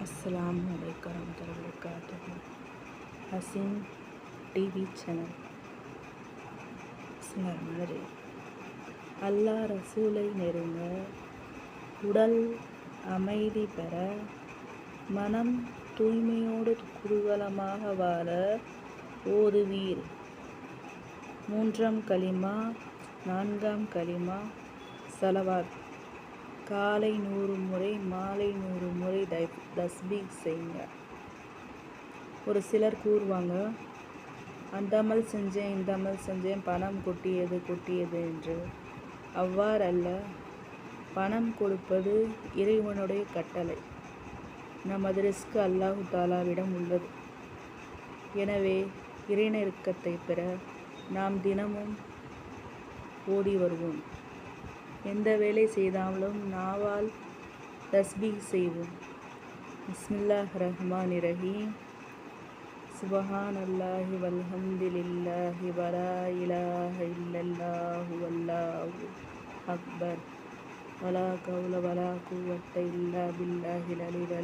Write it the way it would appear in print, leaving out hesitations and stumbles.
அஸ்ஸலாமு அலைக்கும் வரஹ்மத்துல்லாஹி வபரகாத்துஹு. Haseen TV channel. பிஸ்மில்லாஹிர்ரஹ்மானிர்ரஹீம். அல்லாஹ் ரசூலை நெருங்க, உடல் அமைதி பெற, மனம் தூய்மையோடு குதூகலமாக வாழ ஓதுவீர். 3ஆம் கலிமா, 4ஆம் கலிமா ஸலவாத். காலை 100 முறை, மாலை 100 முறை தஸ்பீஹ் செய்யுங்க. ஒரு சிலர் கூறுவாங்க, அந்த அமல் செஞ்சேன், இந்த அமல் செஞ்சேன், பணம் கொட்டியது என்று. அவ்வாறல்ல. பணம் கொடுப்பது இறைவனுடைய கட்டளை. நமது ரிஸ்க் அல்லாஹ் தஆலாவிடம் உள்ளது. எனவே இறைநெருக்கத்தை பெற நாம் தினமும் ஓடி வருவோம். எந்த வேலை செய்தாலும் நாவால் தஸ்பீஹ் செய்வோம். பிஸ்மில்லாஹிர்ரஹ்மானிர்ரஹீம். சுப்ஹானல்லாஹி வல்ஹம்துலில்லாஹி வலா இலாஹ இல்லல்லாஹு வல்லாஹு அக்பர். வலா கௌல வலா குவத்த இல்லா பில்லாஹில் அலியில்